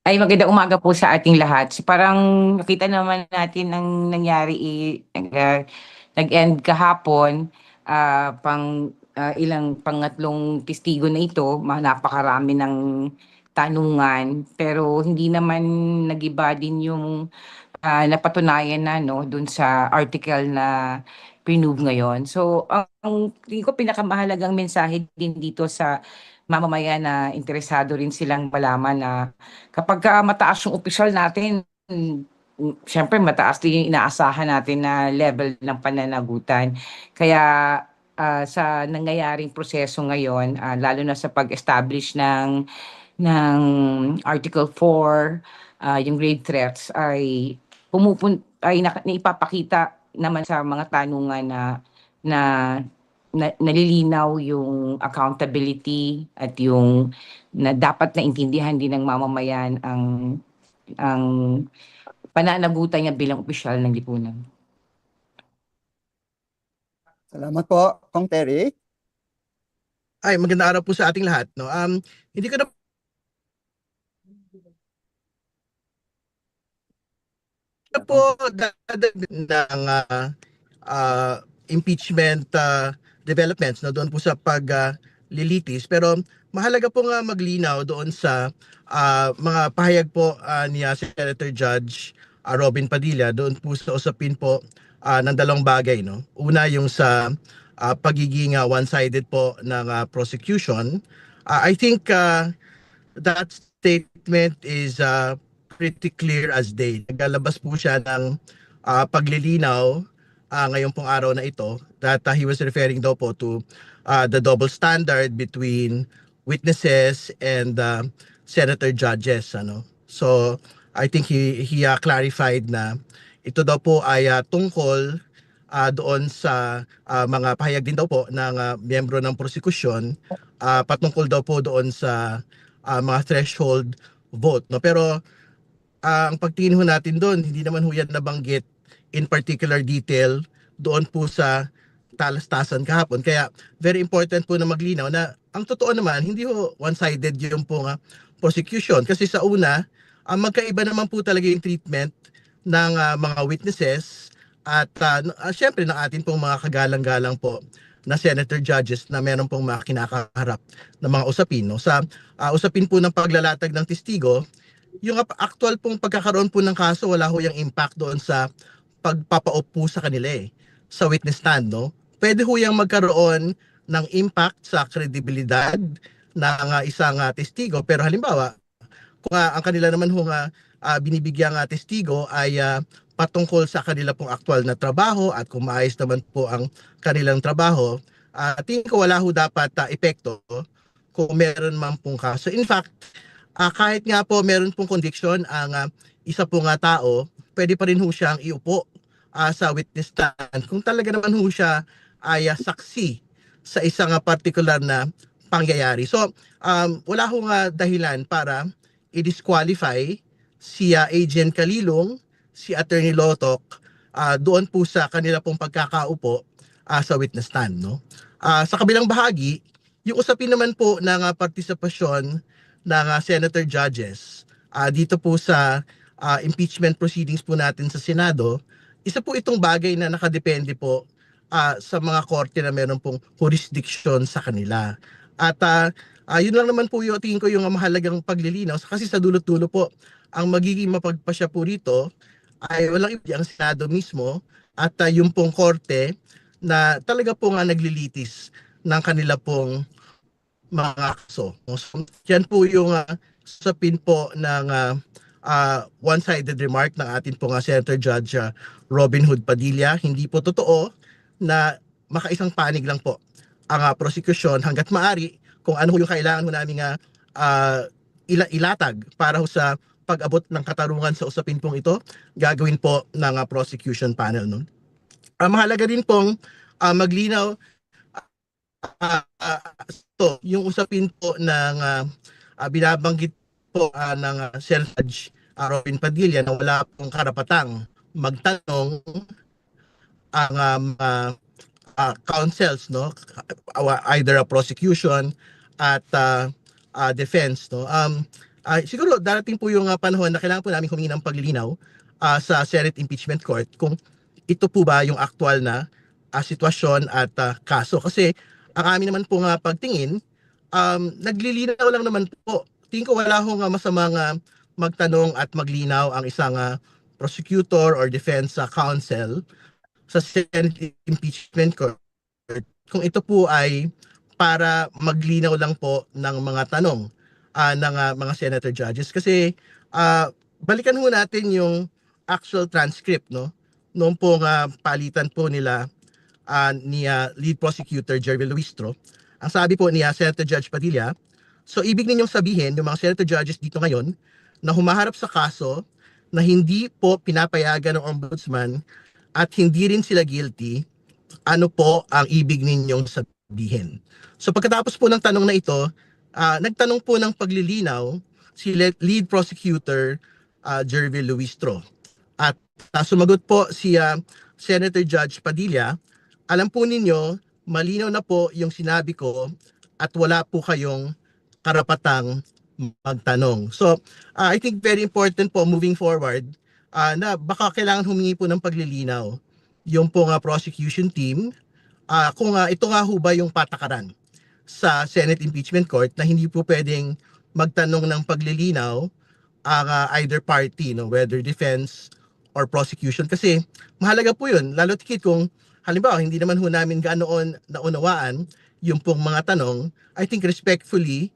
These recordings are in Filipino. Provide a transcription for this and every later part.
Ay, magandang umaga po sa ating lahat. Parang nakita naman natin ang nangyari, nag-end kahapon, ilang pangatlong testigo na ito, napakarami ng tanungan, pero hindi naman nagiba din yung napatunayan na no dun sa article na pinove ngayon. So, ang tingin ko pinakamahalagang mensahe din dito sa mamamayan na interesado rin silang malaman na kapag mataas yung opisyal natin, syempre mataas din yung inaasahan natin na level ng pananagutan. Kaya sa nangyayaring proseso ngayon, lalo na sa pag-establish ng Article 4, yung grave threats naipapakita naman sa mga tanungan na, nalilinaw yung accountability at yung na dapat naintindihan din ng mamamayan ang pananagutan niya bilang opisyal ng lipunan. Salamat po, Kong Terry. Ay, magandang araw po sa ating lahat, no. Hindi ko na po dadagdag ng impeachment developments, no, doon po sa paglilitis, pero mahalaga po nga maglinaw doon sa mga pahayag po ni Senator Judge Robin Padilla doon po sa usapin po ng dalawang bagay, no. Una yung sa pagiging one-sided po ng prosecution. I think that statement is pretty clear as day. Naglalabas po siya ng paglilinaw ngayong pong araw na ito that he was referring daw po to the double standard between witnesses and senator judges, ano. So I think he clarified na ito daw po ay tungkol doon sa mga pahayag din daw po ng miyembro ng prosekusyon patungkol daw po doon sa mga threshold vote, no. Pero ang pagtingin ho natin doon, hindi naman ho yan nabanggit in particular detail doon po sa talastasan kahapon. Kaya very important po na maglinaw na ang totoo naman, hindi ho one-sided yung po prosecution. Kasi sa una, magkaiba naman po talaga yung treatment ng mga witnesses at syempre ng atin pong mga kagalang-galang po na senator judges na meron pong mga kinakaharap na mga usapin, no? Sa usapin po ng paglalatag ng testigo, yung actual pong pagkakaroon po ng kaso, wala ho yung impact doon sa pagpapaupo sa kanila sa witness stand, no. Pwede ho yung magkaroon ng impact sa kredibilidad ng isang testigo, pero halimbawa kung ang kanila naman ho binibigyang testigo ay patungkol sa kanila pong aktual na trabaho at kung maayos naman po ang kanilang trabaho, tingin ko wala ho dapat epekto kung meron man pong kaso. In fact, kahit nga po meron pong conviction ang isa pong tao, pwede pa rin ho siyang iupo sa witness stand kung talaga naman ho siya ay saksi sa isang particular na pangyayari. So, wala hong dahilan para i-disqualify si Agent Kalilong, si Attorney Lotok, doon po sa kanila pong pagkakaupo sa witness stand, no? Sa kabilang bahagi, yung usapin naman po ng partisipasyon ng senator judges dito po sa impeachment proceedings po natin sa Senado, isa po itong bagay na nakadepende po sa mga korte na meron pong jurisdiction sa kanila. At yun lang naman po yung tingin ko yung mahalagang paglilinaw kasi sa dulo-dulo po ang magiging mapagpasya po rito ay walang iba ang Senado mismo at yung pong korte na talaga po nga naglilitis ng kanila pong mga kaso. So, yan po yung sapin po ng one-sided remark ng atin po Senator Judge Robin Hood Padilla. Hindi po totoo na makaisang panig lang po ang prosecution hanggat maari kung ano yung kailangan mo namin ilatag para sa pag-abot ng katarungan sa usapin pong ito, gagawin po ng prosecution panel. No? Mahalaga din pong maglinaw yung usapin po ng binabanggit po ng Senator Judge Robin Padilla na wala pong karapatang magtanong ang counsels, no, either a prosecution at defense, no. Siguro darating po yung panahon na kailangan po namin humingi ng paglilinaw sa Senate Impeachment Court kung ito po ba yung aktual na sitwasyon at kaso. Kasi ang amin naman po nga pagtingin, naglilinaw lang naman po. Tingin ko wala hong masamang magtanong at maglinaw ang isang prosecutor or defense counsel sa Senate Impeachment Court kung ito po ay para maglinaw lang po ng mga tanong ng mga senator judges. Kasi balikan ho natin yung actual transcript, no, noong po palitan po nila ni lead prosecutor Jervil Luistro. Ang sabi po ni Senator Judge Padilla, so ibig ninyong sabihin yung mga senator judges dito ngayon na humaharap sa kaso na hindi po pinapayagan ng ombudsman at hindi rin sila guilty, ano po ang ibig ninyong sabihin? So pagkatapos po ng tanong na ito, nagtanong po ng paglilinaw si lead prosecutor Jervil Luistro. At sumagot po si Senator Judge Padilla, alam po ninyo, malinaw na po yung sinabi ko at wala po kayong karapatang magtanong. So, I think very important po moving forward na baka kailangan humingi po ng paglilinaw yung po prosecution team kung ito nga ho ba yung patakaran sa Senate Impeachment Court na hindi po pwedeng magtanong ng paglilinaw ang either party, no, whether defense or prosecution, kasi mahalaga po yun, lalo tikit kung halimbawa hindi naman ho namin gaanoon naunawaan yung pong mga tanong. I think respectfully,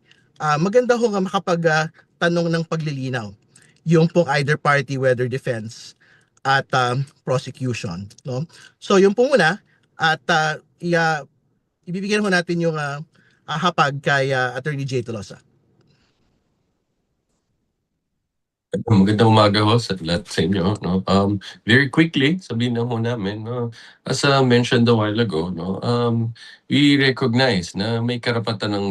maganda ho nga makapag-tanong ng paglilinaw yung pong either party, whether defense at prosecution, no? So yung po muna at ibibigyan ho natin yung hapag kay Attorney Jay Tolosa. Magandang umaga ho sa lahat sa inyo. No? Very quickly, sabihin na ho namin, no? As mentioned a while ago, no? We recognize na may karapatan ng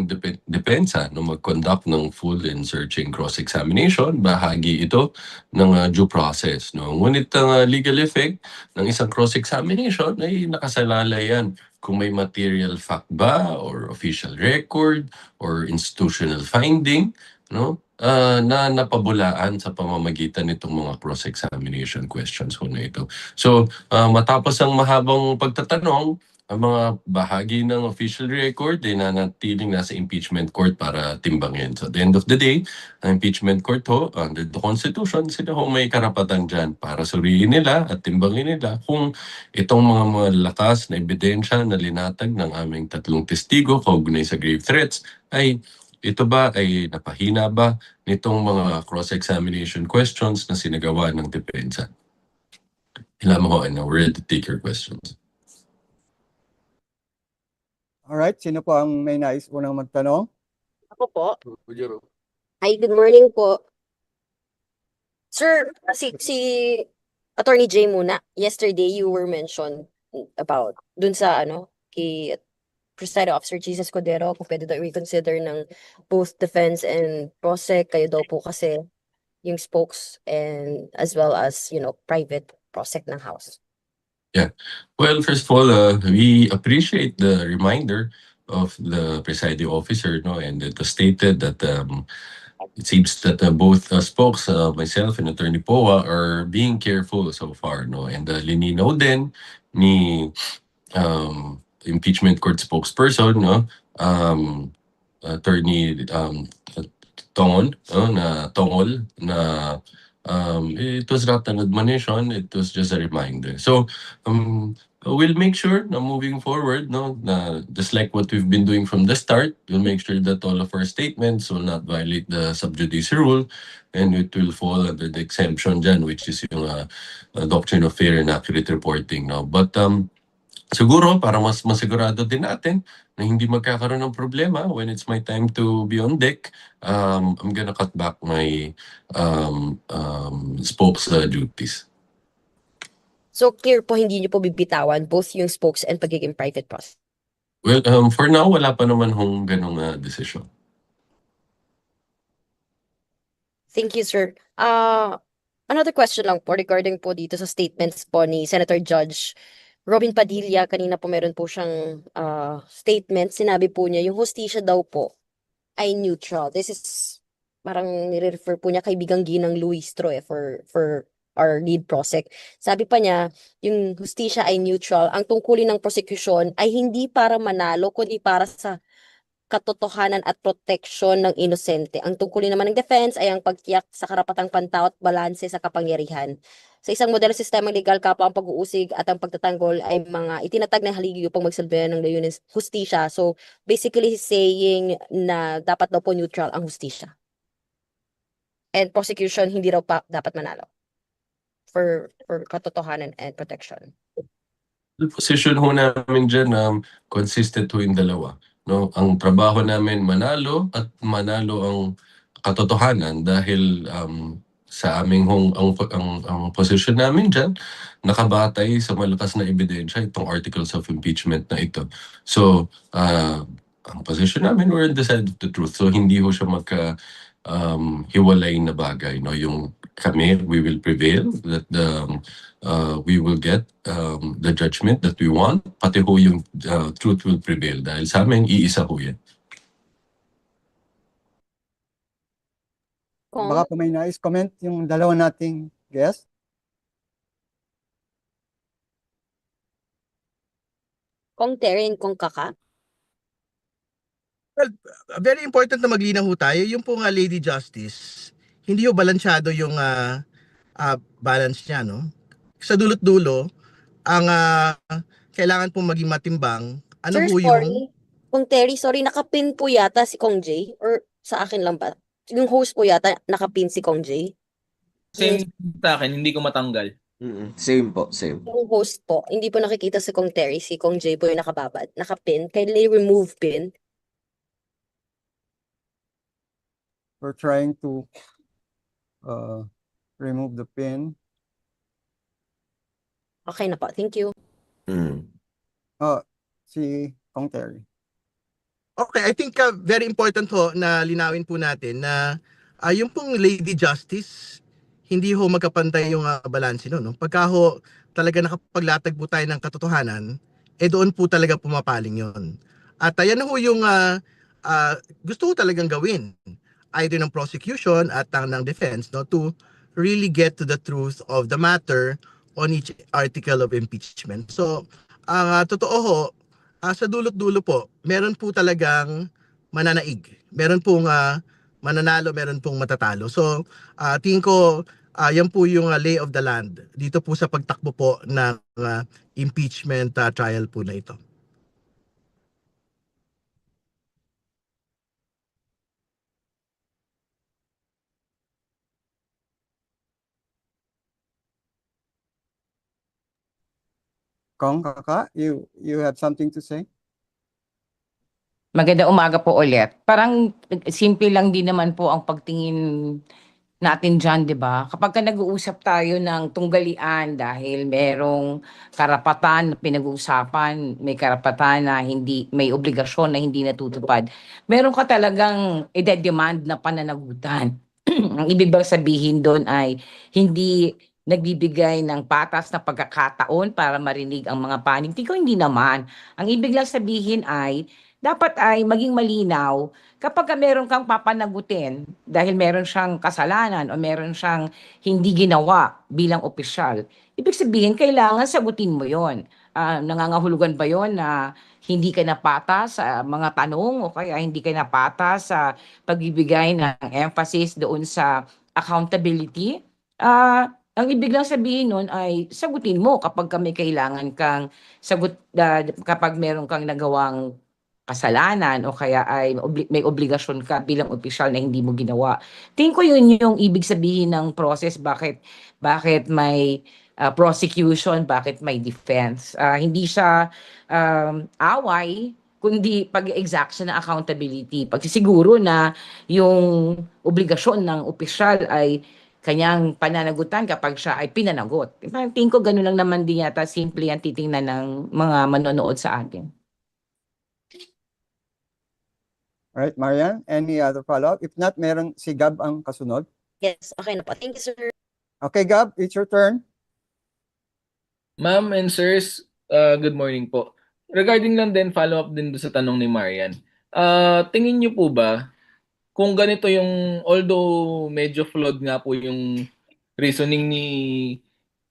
depensa no, mag-conduct ng full and searching cross-examination. Bahagi ito ng due process. No? Ngunit ang legal effect ng isang cross-examination ay nakasalalay yan kung may material fact ba or official record or institutional finding, no? Na napabulaan sa pamamagitan nitong mga cross-examination questions ho na ito. So, matapos ang mahabang pagtatanong, ang mga bahagi ng official record ay nanatiling nasa impeachment court para timbangin. So, at the end of the day, ang impeachment court ho, under the Constitution, sila ho may karapatan dyan para suriin nila at timbangin nila kung itong mga malakas na ebidensya na linatag ng aming tatlong testigo kaugnay sa grave threats ay ito ba ay napahina ba nitong mga cross-examination questions na sinagawa ng depensa? Ilan mo ho, and we're ready to take your questions. Alright, sino po ang may nais unang magtanong? Ako po. Hi, good morning po. Sir, si Attorney Jay muna. Yesterday you were mentioned about dun sa kay Presiding Officer Jesus Cordero kung pwede daw i-reconsider ng both defense and prosec, kayo daw po kasi yung spokes and as well as private prosec ng House. Well, first of all, we appreciate the reminder of the presiding officer, no, and it was stated that it seems that both spokes, myself and Attorney Poa, are being careful so far, no, and lininaw din ni impeachment court spokesperson, no, Attorney Tongol, na it was not an admonition, it was just a reminder. So we'll make sure na moving forward, no, na just like what we've been doing from the start, we'll make sure that all of our statements will not violate the sub judice rule, and it will fall under the exemption dyan, which is yung doctrine of fair and accurate reporting. No? But siguro, para mas masigurado din natin na hindi magkakaroon ng problema when it's my time to be on deck, I'm gonna cut back my spokes duties. So clear po, hindi niyo po bibitawan both yung spokes and pagiging private prosec. Well, for now, wala pa naman hong ganong desisyon. Thank you, sir. Another question lang po regarding po dito sa statements po ni Senator Judge Robin Padilla. Kanina po meron po siyang statement. Sinabi po niya yung hustisya daw po ay neutral. This is parang nire-refer po niya kaibigang Ginang Luistro for our lead prosec. Sabi pa niya, yung hustisya ay neutral. Ang tungkulin ng prosecution ay hindi para manalo, kundi para sa katotohanan at proteksyon ng inosente. Ang tungkulin naman ng defense ay ang pagtiyak sa karapatang pantao at balanse sa kapangyarihan. Sa isang modelo sistema legal, kapwa ang pag-uusig at ang pagtatanggol ay mga itinatag na haligi upang magsilbihan ng layunin hustisya. So, basically saying na dapat daw po neutral ang hustisya. And prosecution, hindi raw pa dapat manalo for katotohanan and protection. Yung position ho namin dyan, consistent ho yung dalawa. No? Ang trabaho namin manalo at manalo ang katotohanan dahil sa aming ang position namin dyan, nakabatay sa malakas na ebidensya itong articles of impeachment na ito. So, ang position namin, we're on the side of the truth. So, hindi ho siya hiwalay na bagay. No? Yung kami, we will prevail, that we will get the judgment that we want, pati ho yung truth will prevail. Dahil sa amin, iisa ho yan. Baka po may nais comment yung dalawa nating guest. Kong Terry Kong Kaka. Well, very important na maglinaw ho tayo. Yung po nga Lady Justice, hindi ho balansyado yung balance niya, no? Sa dulot-dulo, ang kailangan pong maging matimbang. Ano Sir, po sorry. yung... Kong Terry, sorry, nakapin po yata si Kong J? Or sa akin lang ba? Yung host po yata, nakapin si Kong J? Same sa akin, hindi ko matanggal. Same po, same. Yung host po, hindi po nakikita si Kong Terry, si Kong J po yung nakababad, nakapin. Kindly remove pin. We're trying to remove the pin. Okay na po, thank you. Si Kong Terry. Okay, I think very important ho na linawin po natin na yung pong Lady Justice, hindi ho magkapantay yung balanse no? Pagka ho talaga nakapaglatag po tayo ng katotohanan, doon po talaga pumapaling yon. At yan ho yung gusto ko talagang gawin, either ng prosecution at ng defense, no, to really get to the truth of the matter on each article of impeachment. So, ang totoo ho, sa dulot-dulo po, meron po talagang mananaig. Meron pong mananalo, meron pong matatalo. So, tingin ko, yan po yung lay of the land dito po sa pagtakbo po ng impeachment trial po na ito. Kong Kaka, you have something to say? Magandang umaga po ulit. Parang simple lang din naman po ang pagtingin natin dyan, di ba? Kapag ka nag-uusap tayo ng tunggalian dahil merong karapatan na pinag-uusapan, may karapatan na hindi, may obligasyon na hindi natutupad, meron ka talagang ide-demand na pananagutan. Ang ibig bang sabihin doon ay hindi nagbibigay ng patas na pagkakataon para marinig ang mga panig. Tingko hindi naman. Ang ibig lang sabihin ay dapat ay maging malinaw kapag meron kang papanagutin dahil meron siyang kasalanan o meron siyang hindi ginawa bilang opisyal. Ibig sabihin, kailangan sagutin mo yon. Nangangahulugan ba yon na hindi ka napata sa mga tanong o kaya hindi ka napata sa pagbibigay ng emphasis doon sa accountability? Ang ibig lang sabihin nun ay sagutin mo kapag may kailangan kang kapag meron kang nagawang kasalanan o kaya ay may obligasyon ka bilang opisyal na hindi mo ginawa. Tingin ko yun yung ibig sabihin ng process, bakit may prosecution, bakit may defense. Hindi siya away, kundi pag-exaction ng accountability. Pagsisiguro na yung obligasyon ng opisyal ay kanyang pananagutan kapag siya ay pinanagot. Tingin ko gano'n lang naman din yata, simple ang titingnan ng mga manonood sa atin. Alright, Marian, any other follow-up? If not, meron si Gab ang kasunod. Yes, okay na po. Thank you, sir. Okay, Gab, it's your turn. Ma'am and sirs, good morning po. Regarding lang din, follow-up din sa tanong ni Marian. Tingin niyo po ba kung ganito yung, although medyo flawed nga po yung reasoning ni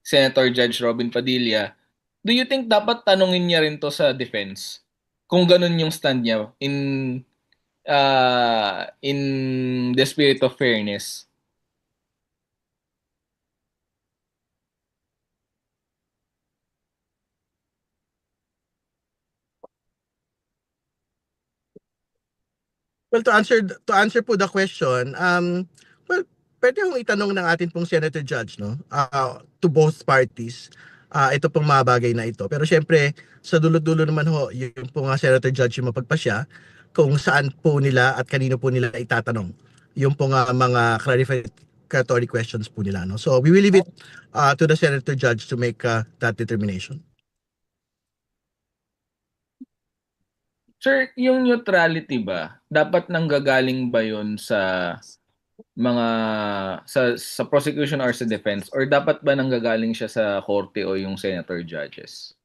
Senator Judge Robin Padilla, do you think dapat tanungin niya rin to sa defense? Kung ganun yung stand niya in the spirit of fairness. Well, to answer po the question, well, pwede hong itanong ng atin pong Senator Judge, no? To both parties. Ito pong mga bagay na ito. Pero syempre, sa dulo-dulo naman ho, yung pong Senator Judge yung mapagpasya kung saan po nila at kanino po nila itatanong yung pong mga clarificatory questions po nila, no? So we will leave it to the Senator Judge to make that determination. Sir, yung neutrality ba, dapat nanggagaling ba yun sa mga sa prosecution or sa defense, or dapat ba nanggagaling siya sa korte o yung senator judges?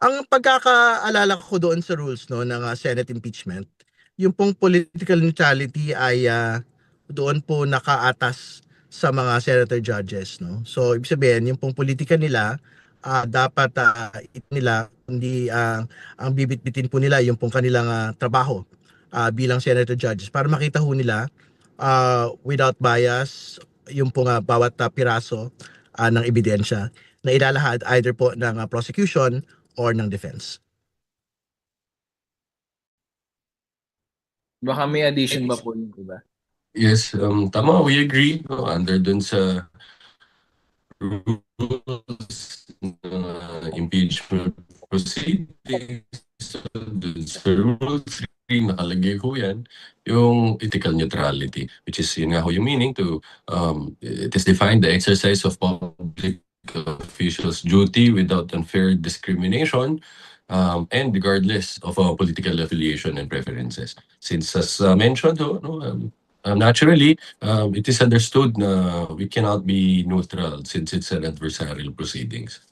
Ang pagkakaalala ko doon sa rules, no, ng Senate impeachment, yung pong political neutrality ay doon po nakaatas sa mga senator judges, no. So ibig sabihin yung pong politika nila dapat nila hindi ang bibitbitin po nila yung pong kanilang trabaho bilang senator judges para makita ho nila without bias yung pong bawat piraso ng ebidensya na ilalahad either po ng prosecution or ng defense. Baka may addition ba po yung iba? Yes, tama, we agree, no, under dun sa rules impeachment proceedings, so dun sa Rule 3 nakalagay ho yan, yung ethical neutrality, which is yun nga ho yung meaning to it is defined the exercise of public officials' duty without unfair discrimination and regardless of political affiliation and preferences. Since as mentioned, no, naturally, it is understood na we cannot be neutral since it's an adversarial proceedings.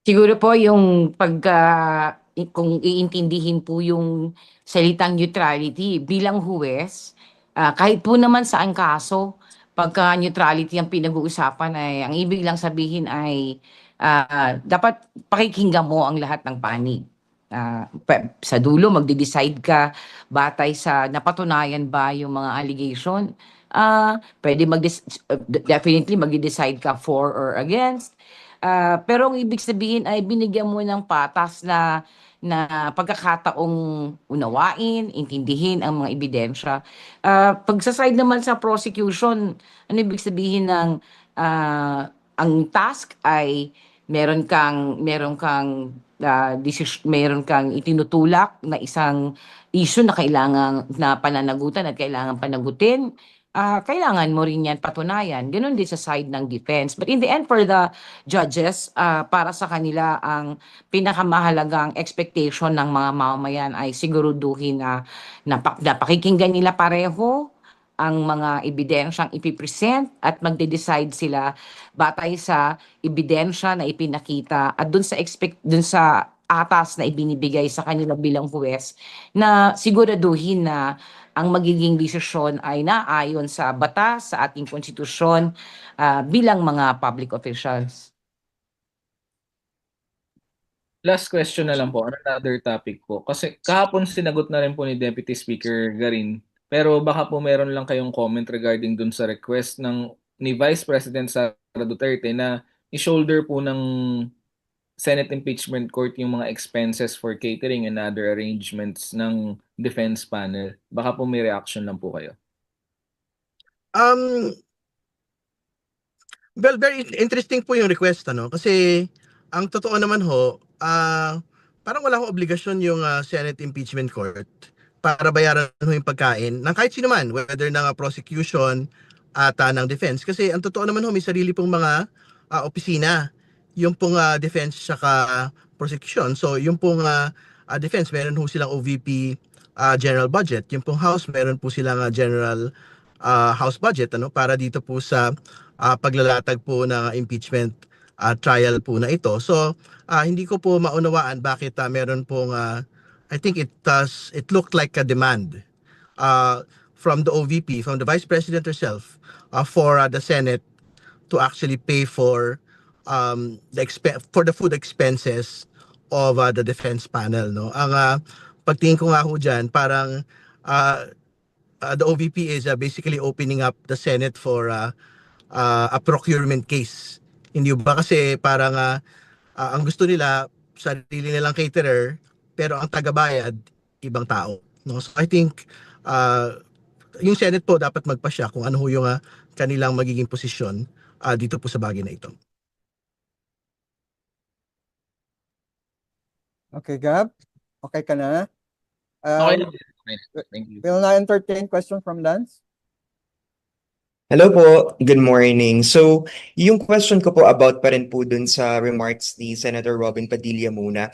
Siguro po yung kung iintindihin po yung salitang neutrality bilang huwes, kahit po naman saan kaso, pagka neutrality ang pinag-uusapan ay ang ibig lang sabihin ay dapat pakikinggan mo ang lahat ng panig. Sa dulo, magde-decide ka batay sa napatunayan ba yung mga allegation. Pwede definitely magde-decide ka for or against. Pero ang ibig sabihin ay binigyan mo ng patas na pagkakataong unawain, intindihin ang mga ebidensya. Pag sa side naman sa prosecution, ano ibig sabihin ng ang task ay meron kang itinutulak na isang issue na kailangan na pananagutan at kailangan panagutin. Kailangan mo rin yan patunayan. Ganun din sa side ng defense. But in the end, for the judges, para sa kanila, ang pinakamahalagang expectation ng mga mamamayan ay siguruduhin na pakikinggan nila pareho ang mga ebidensyang ipipresent at magde-decide sila batay sa ebidensya na ipinakita at dun sa atas na ibinibigay sa kanila bilang huwes na siguraduhin na ang magiging desisyon ay naayon sa batas, sa ating konstitusyon bilang mga public officials. Last question na lang po, another topic po. Kasi kahapon sinagot na rin po ni Deputy Speaker Garin, pero baka po meron lang kayong comment regarding dun sa request ni Vice President Sara Duterte na i-shoulder po ng Senate Impeachment Court yung mga expenses for catering and other arrangements ng defense panel. Baka po may reaction lang po kayo. Well, very interesting po yung request, ano? Kasi ang totoo naman ho, parang wala akong obligasyon yung Senate Impeachment Court para bayaran ho yung pagkain ng kahit sino man, whether ng prosecution at ng defense. Kasi ang totoo naman ho, may sarili pong mga opisina, yung pong defense saka prosecution. So yung pong defense, meron ho silang OVP general budget. Yung pong House, meron po silang general House budget, ano, para dito po sa paglalatag po ng impeachment trial po na ito. So hindi ko po maunawaan bakit meron pong I think it looked like a demand from the OVP, from the Vice President herself, for the Senate to actually pay for for the food expenses of the defense panel, no. Ang pagtingin ko nga ho diyan, parang the OVP is basically opening up the Senate for a procurement case. Hindi ba kasi parang ang gusto nila sarili nilang caterer pero ang tagabayad ibang tao, no. So I think yung Senate po dapat magpasya kung ano ho yung kanilang magiging posisyon dito po sa bagay na ito. Okay, Gab? Okay ka na? Okay lang. Thank you. We'll now entertain question from Lance. Hello po, good morning. So, yung question ko po about pa rin po dun sa remarks ni Senator Robin Padilla muna.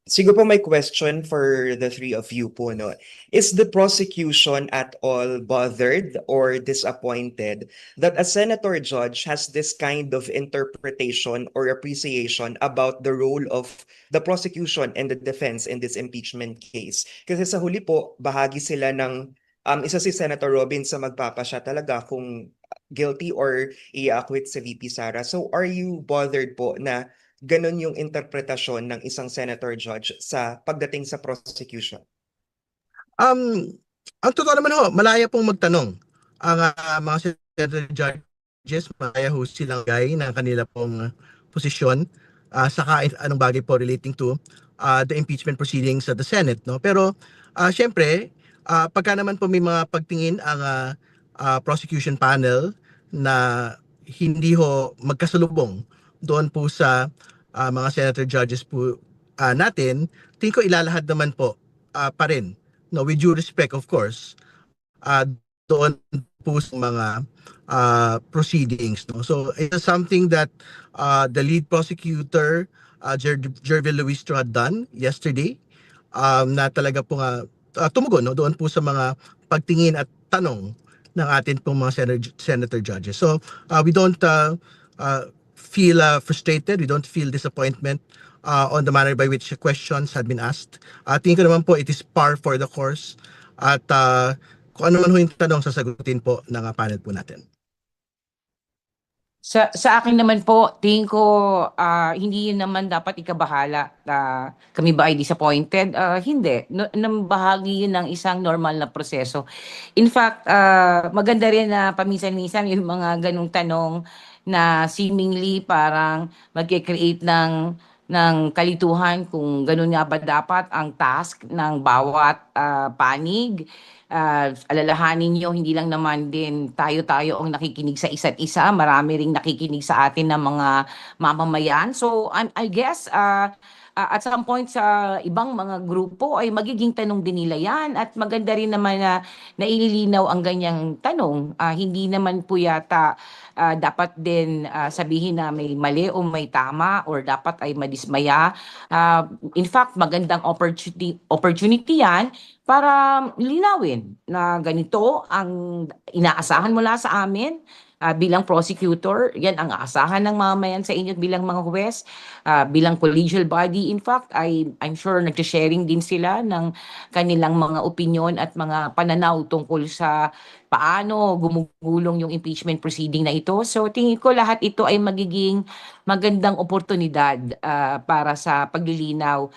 Siguro po may question for the three of you po, no? Is the prosecution at all bothered or disappointed that a senator judge has this kind of interpretation or appreciation about the role of the prosecution and the defense in this impeachment case? Kasi sa huli po, bahagi sila ng isa si Senator Robin sa magpapasya talaga kung guilty or i-acquit si VP Sara. So are you bothered po na ganun yung interpretasyon ng isang senator judge sa pagdating sa prosecution? Ang totoo naman ho, malaya pong magtanong. Ang mga senator judges, malaya ho silang gay ng kanila pong posisyon sa kahit anong bagay po relating to the impeachment proceedings sa the Senate, no? Pero syempre, pagka naman po may mga pagtingin ang prosecution panel na hindi ho magkasalubong doon po sa mga senator judges po natin, tingin ko ilalahad naman po pa rin, no, with due respect of course, doon po sa mga proceedings, no. So it's something that the lead prosecutor Jervil Luistro had done yesterday, na talaga po tumugon, no, doon po sa mga pagtingin at tanong ng atin pong mga senator judges. So we don't feel frustrated, we don't feel disappointment on the manner by which questions had been asked. Tingin ko naman po it is par for the course at kung ano man ho yung tanong sasagutin po ng panel po natin. Sa akin naman po, tingin ko hindi yun naman dapat ikabahala. Kami ba ay disappointed? Hindi. Bahagi yun ng isang normal na proseso. In fact, maganda rin na paminsan-minsan yung mga ganung tanong na seemingly parang magke-create ng kalituhan kung ganun nga ba dapat ang task ng bawat panig. Alalahanin nyo, hindi lang naman din tayo-tayo ang nakikinig sa isa't isa. Marami ring nakikinig sa atin ng mga mamamayan. So, I guess, at some point sa ibang mga grupo ay magiging tanong din nila yan. At maganda rin naman na naililinaw ang ganyang tanong. Hindi naman po yata dapat din sabihin na may mali o may tama or dapat ay madismaya. In fact, magandang opportunity yan para linawin na ganito ang inaasahan mula sa amin bilang prosecutor. Yan ang aasahan ng mamamayan sa inyo bilang mga huwes, bilang collegial body. In fact, I'm sure nag-sharing din sila ng kanilang mga opinion at mga pananaw tungkol sa paano gumugulong yung impeachment proceeding na ito. So tingin ko lahat ito ay magiging magandang oportunidad para sa paglilinaw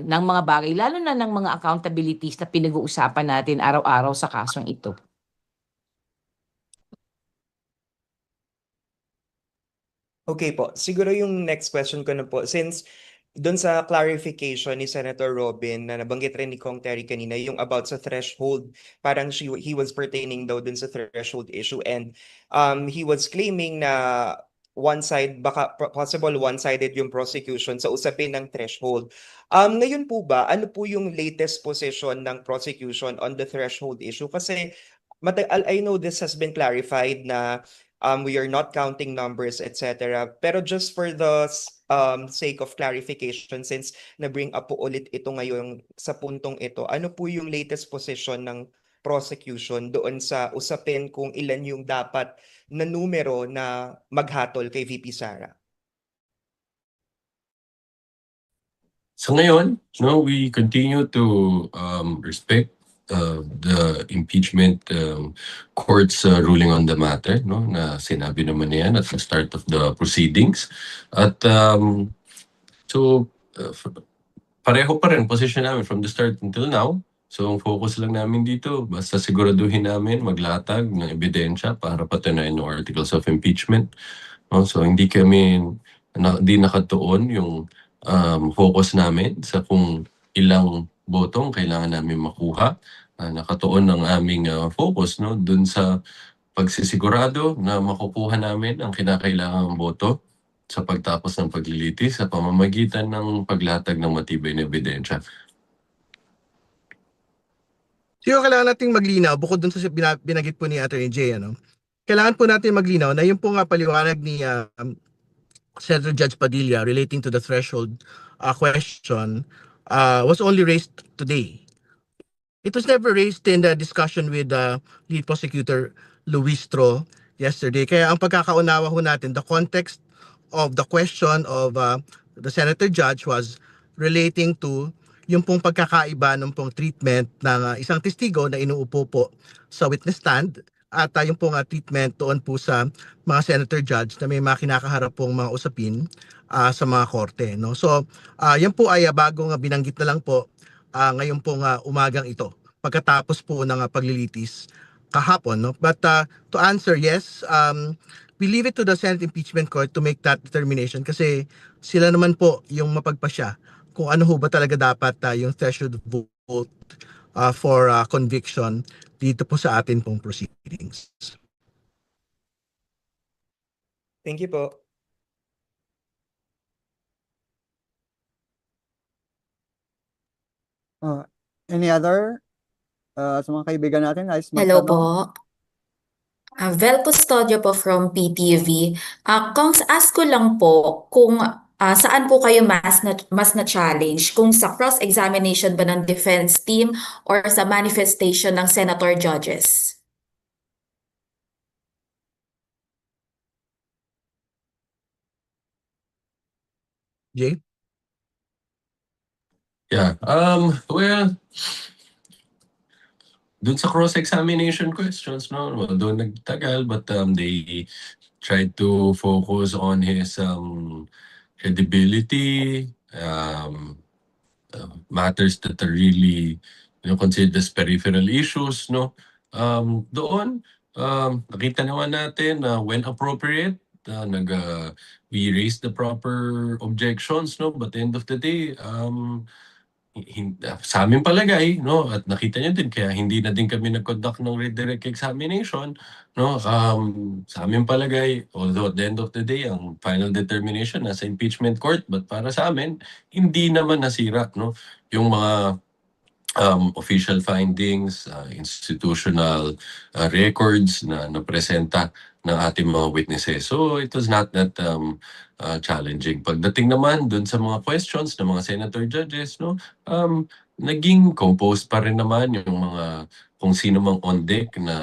ng mga bagay, lalo na ng mga accountabilities na pinag-uusapan natin araw-araw sa kasong ito. Okay po, siguro yung next question ko na po, since doon sa clarification ni Senator Robin na nabanggit rin ni Kong Terry kanina, yung about sa threshold, parang he was pertaining daw dun sa threshold issue and he was claiming na one side, baka possible one-sided yung prosecution sa usapin ng threshold. Ngayon po ba, ano po yung latest position ng prosecution on the threshold issue? Kasi I know this has been clarified na we are not counting numbers, etc. Pero just for the sake of clarification, since na-bring up po ulit ito ngayon sa puntong ito, ano po yung latest position ng prosecution doon sa usapin kung ilan yung dapat na numero na maghatol kay VP Sara? Sa ngayon, no, we continue to respect the impeachment court's ruling on the matter, no, na sinabi naman niyan at the start of the proceedings. At so pareho pa rin position namin from the start until now. So ang focus lang namin dito, basta siguraduhin namin maglatag ng ebidensya para patunayan yung articles of impeachment. No? So hindi kami di nakatuon yung focus namin sa kung ilang botong kailangan namin makuha. Nakatuon ang aming focus, no, dun sa pagsisigurado na makukuha namin ang kinakailangang boto sa pagtapos ng paglilitis sa pamamagitan ng paglatag ng matibay na ebidensya. Siguro kailangan nating maglinaw, bukod dun sa binanggit po ni Attorney Jay, kailangan po natin maglinaw na yung po nga paliwanag ni Senator Judge Padilla relating to the threshold question was only raised today. It was never raised in the discussion with lead prosecutor Luistro yesterday. Kaya ang pagkakaunawa ho natin, the context of the question of the Senator Judge was relating to yung pong pagkakaiba ng pong treatment ng isang testigo na inuupo po sa witness stand at yung pong treatment doon po sa mga Senator Judge na may mga kinakaharap pong mga usapin sa mga korte. No? So yan po ay bagong binanggit na lang po ngayon pong umagang ito pagkatapos po ng paglilitis kahapon. No? But to answer, yes, we leave it to the Senate Impeachment Court to make that determination kasi sila naman po yung mapagpasya kung ano ho ba talaga dapat yung threshold vote for conviction dito po sa atin pong proceedings. Thank you po. Any other sa mga kaibigan natin nais Hello magtanong? po. Vel Custodio po from PTV. Kung ask ko lang po kung saan po kayo mas na-challenge, kung sa cross-examination ba ng defense team or sa manifestation ng senator judges? Jay? Yeah. Well, dun sa cross-examination questions, no, well, doon nagtagal, but they tried to focus on his credibility, matters that are really, considered as peripheral issues, no. Doon, nakita naman natin na when appropriate, we raised the proper objections, no. But at the end of the day, sa aming palagay, no, at nakita niyo din kaya hindi na din kami nag-conduct ng redirect examination, no, sa aming palagay, although at the end of the day, ang final determination nasa impeachment court, but para sa amin, hindi naman nasira, no, yung mga official findings, institutional records na napresenta ng ating mga witnesses. So it was not that challenging. Pagdating naman dun sa mga questions ng mga senator judges, no, naging composed pa rin naman yung mga kung sino mang on deck na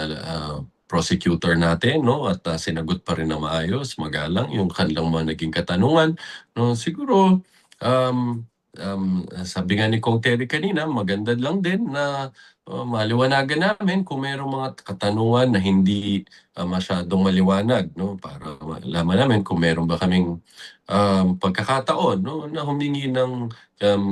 prosecutor natin, no, at sinagot pa rin na maayos, magalang yung kanilang mga naging katanungan, no. Siguro sabi nga ni Kong Terry kanina, maganda lang din na maliwanagan namin kung mayroong mga katanungan na hindi masyadong maliwanag, no, para malaman namin kung meron ba kaming pagkakataon, no, na humingi ng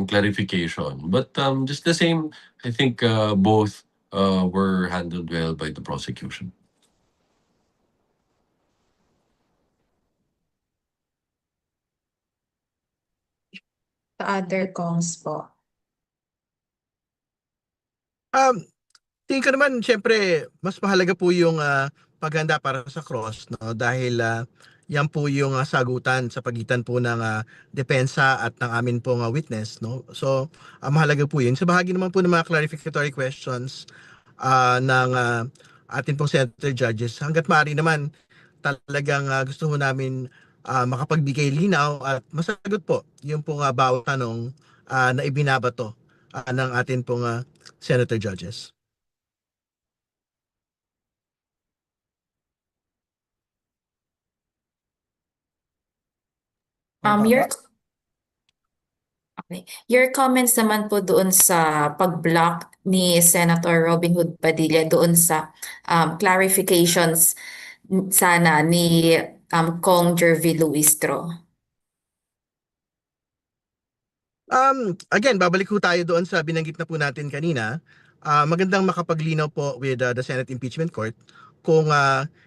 clarification. But just the same, I think both were handled well by the prosecution. Sa other congs po. Tingin ko naman, syempre, mas mahalaga po yung paghanda para sa cross, no? Dahil yan po yung sagutan sa pagitan po ng depensa at ng amin pong witness, no? So, mahalaga po yun. Sa bahagi naman po ng mga clarificatory questions ng atin pong senator judges, hanggat maaari naman talagang gusto ho namin makapagbigay linaw at masagot po yung pong bawat tanong na ibinabato ng atin pong senator judges. Your Your comments naman po doon sa pag-block ni Senator Robin Hood Padilla doon sa clarifications sana ni Kong Jervy Luistro. Again, babalik po tayo doon sa binanggit na po natin kanina. Magandang makapaglinaw po with the Senate Impeachment Court kung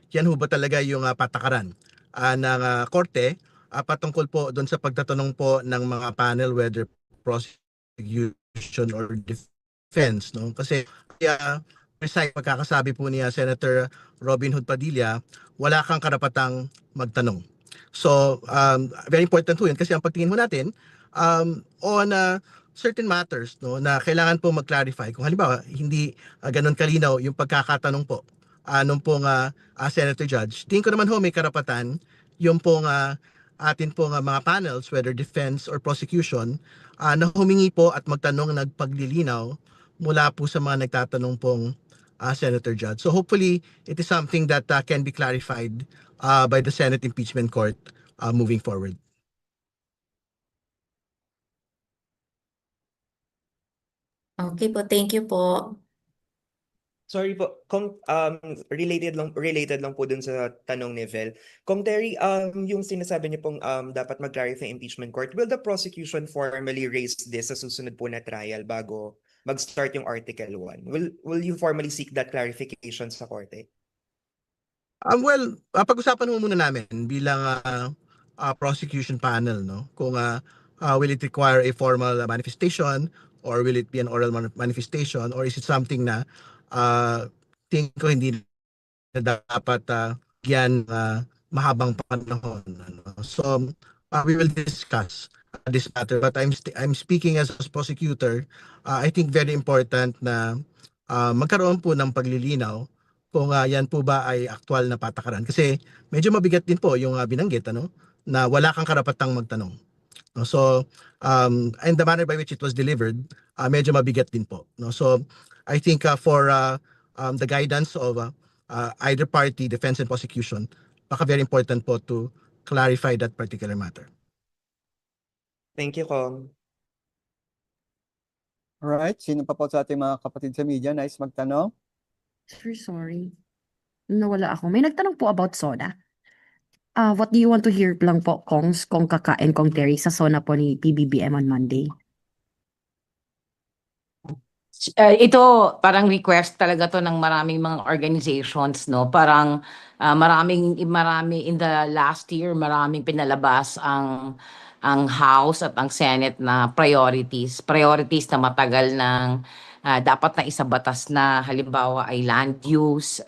yan ho ba talaga yung patakaran ng korte patungkol po doon sa pagtatanong po ng mga panel whether prosecution or defense, no? Kasi precise pagkakasabi po niya Senator Robin Hood Padilla, wala kang karapatang magtanong. So, very important po yun kasi ang pagtingin mo natin on certain matters, no, na kailangan po mag-clarify. Kung halimbawa hindi ganun kalinaw yung pagkakatanong po nung pong Senator Judge, tingin ko naman ho may karapatan yung pong atin pong mga panels, whether defense or prosecution, na humingi po at magtanong nagpaglilinaw mula po sa mga nagtatanong pong Senator Judge. So hopefully it is something that can be clarified by the Senate Impeachment Court moving forward. Okay po, thank you po. Sorry po, kung related lang po dun sa tanong ni Vel. Kung Terry, yung sinasabi niyo pong dapat mag-clarify impeachment court, will the prosecution formally raise this sa susunod po na trial bago mag-start yung Article 1? Will you formally seek that clarification sa korte? Well, pag-usapan mo muna namin bilang prosecution panel, no? Kung will it require a formal manifestation or will it be an oral manifestation or is it something na tingin ko hindi na dapat yan mahabang panahon, ano? So we will discuss this matter, but I'm speaking as a prosecutor. I think very important na magkaroon po ng paglilinaw kung yan po ba ay aktual na patakaran kasi medyo mabigat din po yung binanggit, ano, na wala kang karapatang magtanong. No? So and the manner by which it was delivered medyo mabigat din po, no? So I think for the guidance of either party, defense and prosecution, baka very important po to clarify that particular matter. Thank you, Kong. Alright, sino pa po sa ating mga kapatid sa media nais magtanong? Sir, sorry. Nawala ako. May nagtanong po about soda. What do you want to hear lang po, Kongs, Kong Kaka, and Kong Terry sa SONA po ni PBBM on Monday? Ito parang request talaga to ng maraming mga organizations, no? Parang marami in the last year maraming pinalabas ang House at ang Senate na priorities na matagal ng dapat na isabatas na, halimbawa ay land use.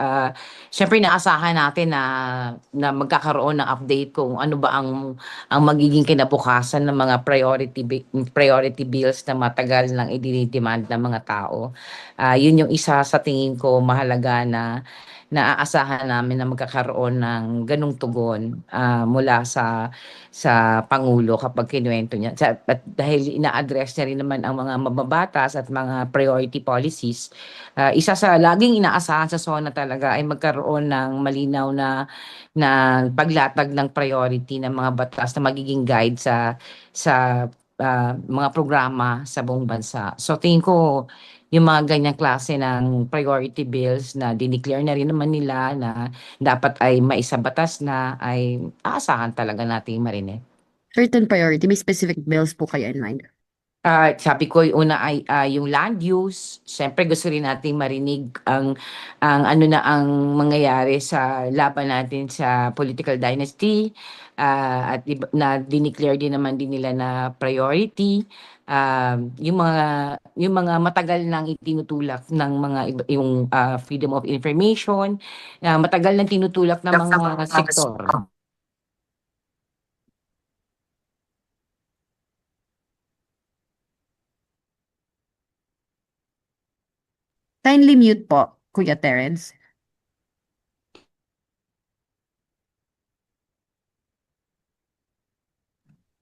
Syempre naasahan natin na magkakaroon ng update kung ano ba ang magiging kinabukasan ng mga priority bills na matagal nang idinidemand ng mga tao. Yun yung isa sa tingin ko mahalaga na naaasahan namin na magkakaroon ng ganung tugon mula sa Pangulo kapag kinuwento niya. At dahil ina-address niya rin naman ang mga mababatas at mga priority policies, isa sa laging inaasahan sa SONA talaga ay magkaroon ng malinaw na paglatag ng priority ng mga batas na magiging guide sa mga programa sa buong bansa. So tingin ko yung mga ganyang klase ng priority bills na dineclare na rin naman nila na dapat ay maisabatas na ay aasahan talaga nating marinig. Certain priority, may specific bills po kayo in mind? Sabi ko yung una ay yung land use. Siyempre gusto rin nating marinig ang ano na ang mangyayari sa laban natin sa political dynasty at na dineclare din naman din nila na priority. Yung mga matagal nang itinutulak ng mga yung freedom of information, matagal nang tinutulak ng mga sektor. Kindly mute po, Kuya Terence.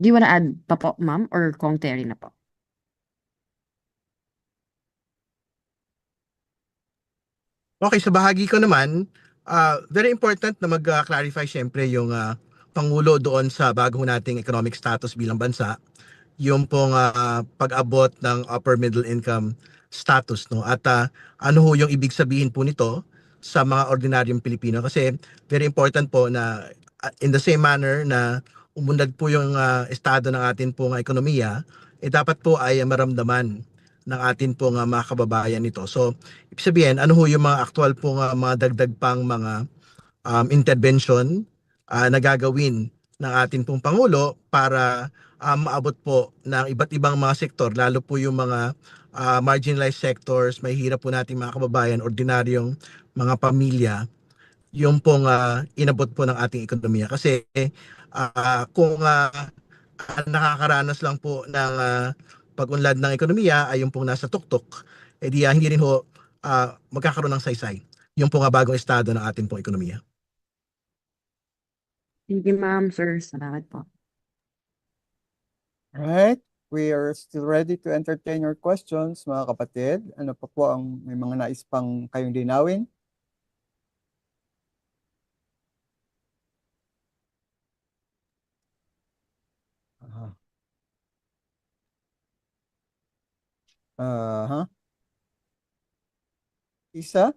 Do you wanna add pa po, ma'am, or Kong Terry na po? Okay, sa bahagi ko naman, very important na mag-clarify syempre yung Pangulo doon sa bago nating economic status bilang bansa. yung pong pag-abot ng upper middle income status, no? At ano ho yung ibig sabihin po nito sa mga ordinaryong Pilipino, kasi very important po na in the same manner na umunlad po yung estado ng atin pong ekonomiya, dapat po ay maramdaman ng atin pong mga kababayan nito. So ibig sabihin, ano ho yung mga aktual pong mga dagdag pang mga intervention na gagawin ng ating pong Pangulo para maabot po ng iba't ibang mga sektor, lalo po yung mga marginalized sectors, may hirap po nating mga kababayan, ordinaryong mga pamilya, yung pong inabot po ng ating ekonomiya. Kasi kung nakakaranas lang po ng pag-unlad ng ekonomiya ay yung pong nasa tuktok, hindi rin ho magkakaroon ng saysay yung pong bagong estado ng ating pong ekonomiya. Thank you, ma'am, sir. Salamat po. Alright, we are still ready to entertain your questions, mga kapatid. Ano pa po ang may mga nais pang kayong linawin? Aha. Aha. Isa?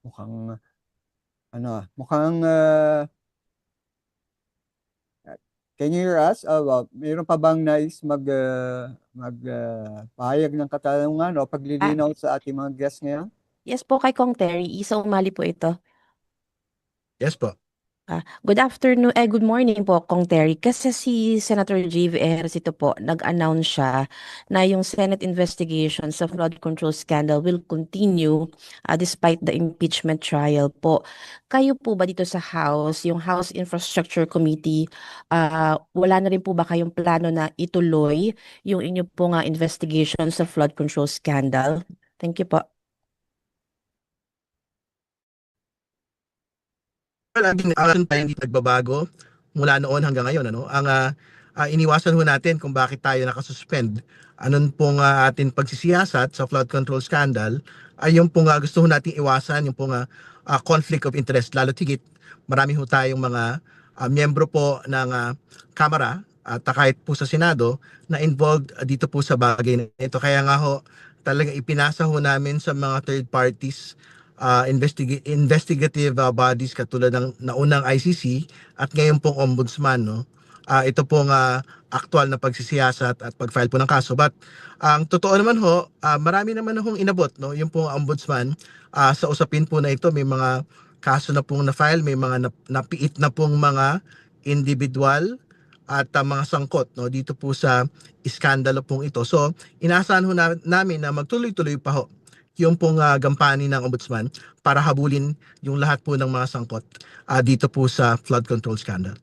Mukhang mukhang can you hear us? Mayroon pa bang nais pahayag ng katanungan o paglilinaw sa ating mga guests ngayon? Yes po kay Kong Terry, Isa Umali po ito. Yes po. Good afternoon, good morning po Kong Terry. Kasi si Senator JV Ejercito po, nag-announce siya na yung Senate investigation sa flood control scandal will continue despite the impeachment trial po. Kayo po ba dito sa House, yung House Infrastructure Committee, wala na rin po ba kayong plano na ituloy yung inyo pong investigation sa flood control scandal? Thank you po. Well, ang tayo hindi nagbabago mula noon hanggang ngayon. Ang iniwasan ho natin kung bakit tayo nakasuspend anon pong ating pagsisiyasat sa flood control scandal ay yung pong gusto ho nating iwasan, yung pong conflict of interest. Lalo tigit, marami ho tayong mga miyembro po ng Kamara at kahit po sa Senado na involved dito po sa bagay na ito. Kaya nga ho, talaga ipinasa ho namin sa mga third parties, investigative bodies katulad ng naunang ICC at ngayon pong ombudsman, no? Ito pong aktual na pagsisiyasat at pag-file po ng kaso. But ang totoo naman ho, marami naman hong inabot, no? Yung pong ombudsman sa usapin po na ito, may mga kaso na pong na-file, may mga napiit na pong mga individual at mga sangkot, no, dito po sa iskandalo pong ito. So inaasahan ho namin na magtuloy-tuloy pa ho yung pong gampanin ng ombudsman para habulin yung lahat po ng mga sangkot dito po sa flood control scandal.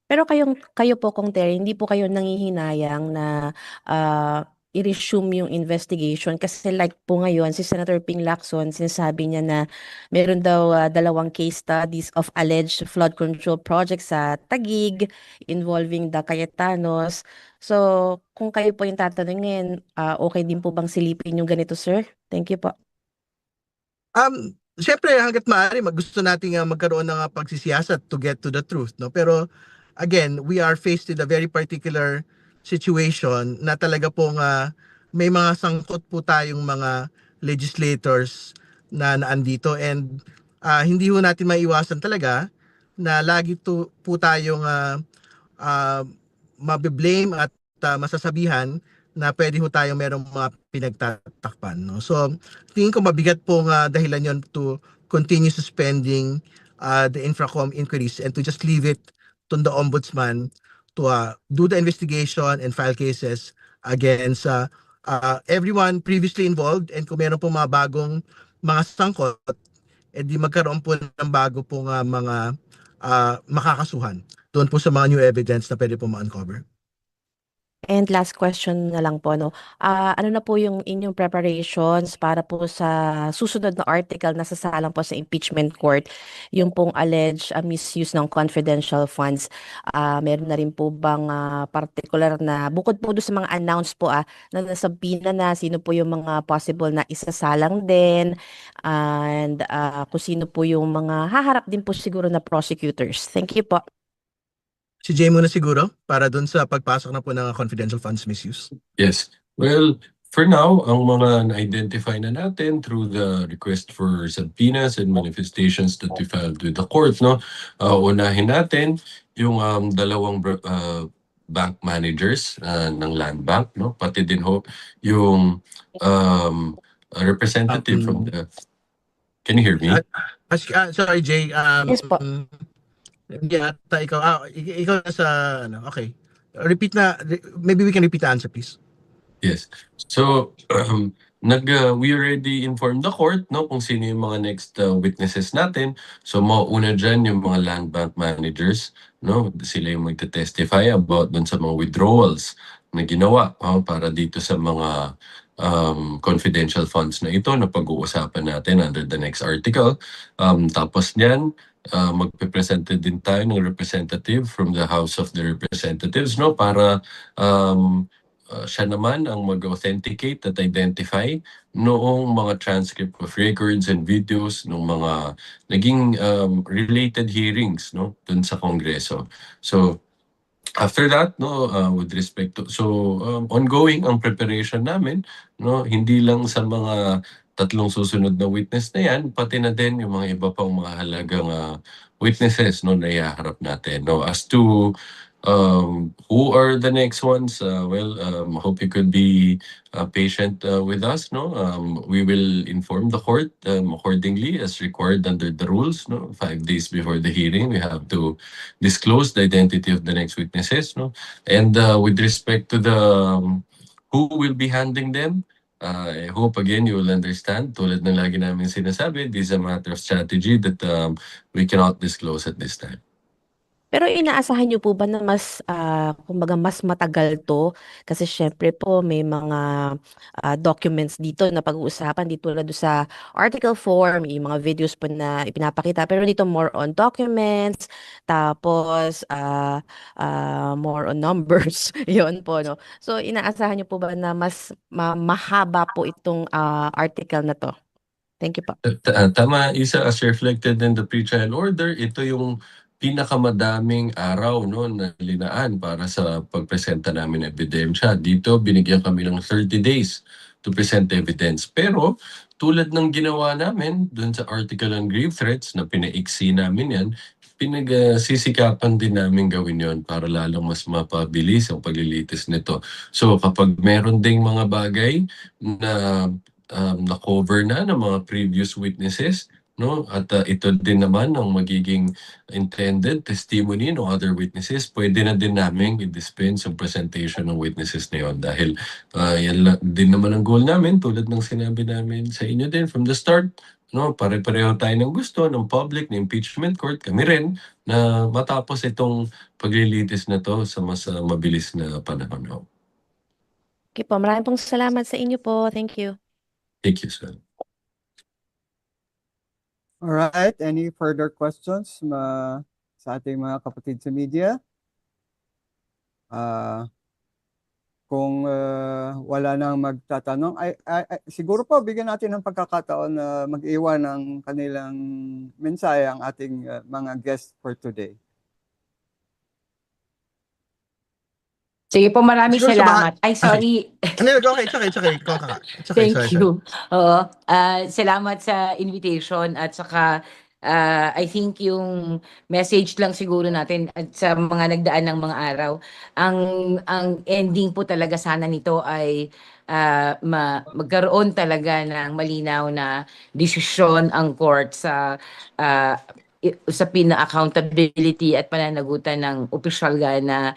Pero kayo po Kong Terry, hindi po kayo nanghihinayang na i-resume yung investigation kasi like po ngayon si Senator Ping Lacson sinasabi niya na meron daw 2 case studies of alleged flood control projects sa Taguig involving the Cayetanos. So kung kayo po yung tatanungin, okay din po bang silipin yung ganito, sir? Thank you po. Siyempre hangga't maaari gusto nating magkaroon ng pagsisiyasat to get to the truth, no? Pero again, we are faced with a very particular situation na talaga pong may mga sangkot po tayong mga legislators na naandito, and hindi ho natin maiwasan talaga na lagi po tayong mabiblame at masasabihan na pwede ho tayong merong mga pinagtatakpan, no? So tingin ko mabigat pong dahilan yon to continue suspending the Infracom inquiries and to just leave it to the ombudsman to do the investigation and file cases against everyone previously involved, and kung meron pong mga bagong mga sangkot, di magkaroon po ng bago pong mga makakasuhan doon po sa mga new evidence na pwede po ma-uncover. And last question na lang po, no? Ano na po yung inyong preparations para po sa susunod na article na sasalang po sa impeachment court, yung pong alleged misuse ng confidential funds. Meron na rin po bang particular na, bukod po doon sa mga announced po na nasabina na sino po yung mga possible na isasalang din, and kung sino po yung mga haharap din po siguro na prosecutors. Thank you po. Si Jay muna siguro para dun sa pagpasok na po ng confidential funds misuse. Yes. Well, for now, ang mga na-identify na natin through the request for subpoenas and manifestations that we filed with the court, no? Unahin natin yung dalawang bank managers ng land bank, no? Pati din ho yung representative from the... Can you hear me? Sorry, Jay. Yes po. Hindi ata ikaw na sa okay. Repeat na, maybe we can repeat the answer, please. Yes. So, we already informed the court, no, kung sino yung mga next witnesses natin. So, mauna dyan yung mga land bank managers, no, sila yung magte-testify about dun sa mga withdrawals na ginawa para dito sa mga confidential funds na ito na pag-uusapan natin under the next article. Tapos niyan, magpe-present din tayo ng representative from the House of the Representatives, no, para siya naman ang mag-authenticate at identify noong mga transcript of records and videos ng mga naging related hearings, no, dun sa Kongreso. So after that, no, with respect to ongoing ang preparation namin, no, hindi lang sa mga tatlong susunod na witness na yan, pati na din yung mga iba pang mga halagang witnesses, no, na ihaharap natin, no. As to who are the next ones, hope you could be patient with us, no. We will inform the court accordingly as required under the rules, no. 5 days before the hearing, we have to disclose the identity of the next witnesses, no. And with respect to the who will be handling them, I hope again you will understand, tulad ng lagi namin sinasabi, this is a matter of strategy that we cannot disclose at this time. Pero inaasahan niyo po ba na mas, kumbaga mas matagal to? Kasi syempre po may mga documents dito na pag-uusapan dito tulad sa Article 4, may mga videos po na ipinapakita. Pero dito more on documents, tapos more on numbers. Yun po, no? So inaasahan niyo po ba na mas mahaba po itong article na to? Thank you po. Tama, Isa, as reflected in the pre-trial order, ito yung pinakamadaming araw, no, na linaan para sa pagpresenta namin ng ebidensya. Dito, binigyan kami ng 30 days to present evidence. Pero tulad ng ginawa namin dun sa article on grave threats na pinaiksi namin yan, pinagsisikapan din namin gawin yon para lalong mas mapabilis ang paglilitis nito. So kapag meron ding mga bagay na na-cover na ng mga previous witnesses, no, at ito din naman ang magiging intended testimony ng other witnesses, pwede na din namin i-dispense yung presentation ng witnesses na yun. Dahil yan din naman ang goal namin, tulad ng sinabi namin sa inyo din from the start, no, pare-pareho tayo ng gusto ng public, ng impeachment court, kami rin, na matapos itong paglilitis na to sa mas mabilis na panahon. No? Okay po, maraming pong salamat sa inyo po. Thank you. Thank you, sir. Alright, any further questions sa ating mga kapatid sa media? Kung wala nang magtatanong, siguro po bigyan natin ng pagkakataon na mag-iwan ng kanilang mensahe ang ating mga guests for today. Sige po, maraming Siguro salamat. Ay, sorry. Okay. Thank you. Oo. Salamat sa invitation at saka I think yung message lang siguro natin at sa mga nagdaan ng mga araw, ang ending po talaga sana nito ay magkaroon talaga ng malinaw na desisyon ang court sa usapin na accountability at pananagutan ng opisyal na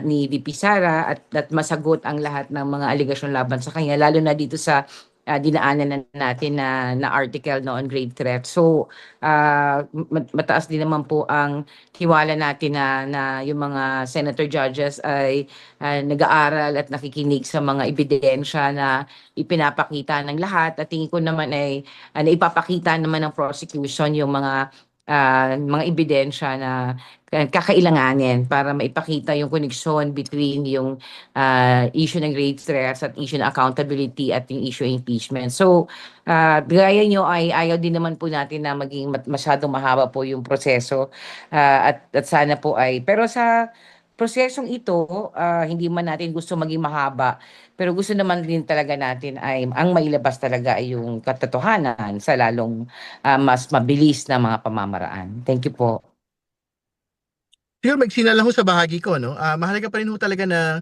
ni VP Sara at masagot ang lahat ng mga aligasyon laban sa kanya, lalo na dito sa dinaanan na natin na article no on grave threat. So mataas din naman po ang tiwala natin na yung mga senator judges ay nag-aaral at nakikinig sa mga ebidensya na ipinapakita ng lahat, at tingin ko naman ay naipapakita naman ng prosecution yung mga ebidensya na kakailanganin para maipakita yung koneksyon between yung issue ng grave threats at issue ng accountability at yung issue ng impeachment. So, gaya nyo ay ayaw din naman po natin na maging masyadong mahaba po yung proseso, at sana po ay, pero sa prosesong ito, hindi man natin gusto maging mahaba, pero gusto naman din talaga natin ay ang mailabas talaga ay yung katotohanan sa lalong mas mabilis na mga pamamaraan. Thank you po. Siguro magsina lang ho sa bahagi ko, no? Mahalaga pa rin ho talaga na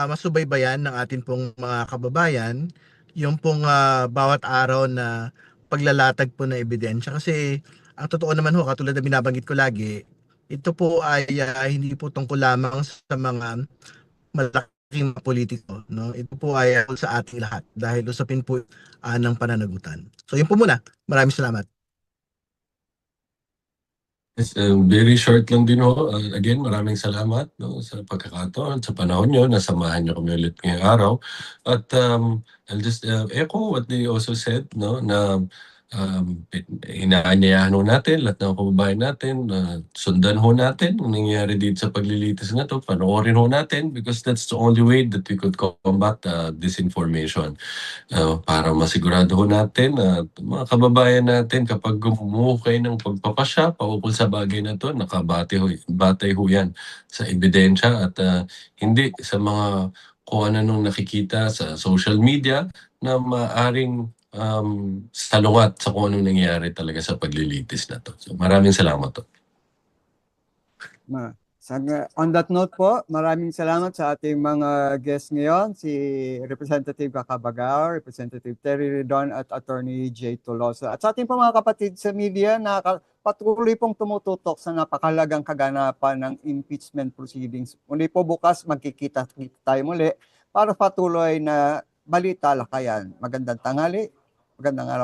masubaybayan ng atin pong mga kababayan yung pong bawat araw na paglalatag po ng ebidensya. Kasi ang totoo naman ho, katulad na binabanggit ko lagi, ito po ay hindi po tungkol lamang sa mga malaking politiko, no? Ito po ay sa ating lahat dahil usapin po ng pananagutan. So yun po muna. Maraming salamat. Yes, very short lang din ho. Again, maraming salamat no, sa pagkakataon, sa panahon nyo, nasamahan nyo kami ulit ngayong araw. At I'll just echo what they also said, no, na inaanyayahan ho natin, lahat ng kababayan natin, sundan ho natin ang nangyayari dito sa paglilitis na to, panoorin ho natin because that's the only way that we could combat disinformation. Para masigurado ho natin na mga kababayan natin kapag gumuhukay ng pagpapasya paukol sa bagay na to, batay ho yan sa ebidensya at hindi sa mga kung ano nung nakikita sa social media na maaring salungat sa kung anong nangyayari talaga sa paglilitis na to. So maraming salamat to. On that note po, maraming salamat sa ating mga guests ngayon, si Representative Kakabagao, Representative Terry Redon at Attorney Jay Tolosa. At sa ating po mga kapatid sa media na patuloy pong tumututok sa napakalagang kaganapan ng impeachment proceedings. Muli po bukas magkikita tayo muli para patuloy na balita lakayan. Magandang tanghali, magandang araw.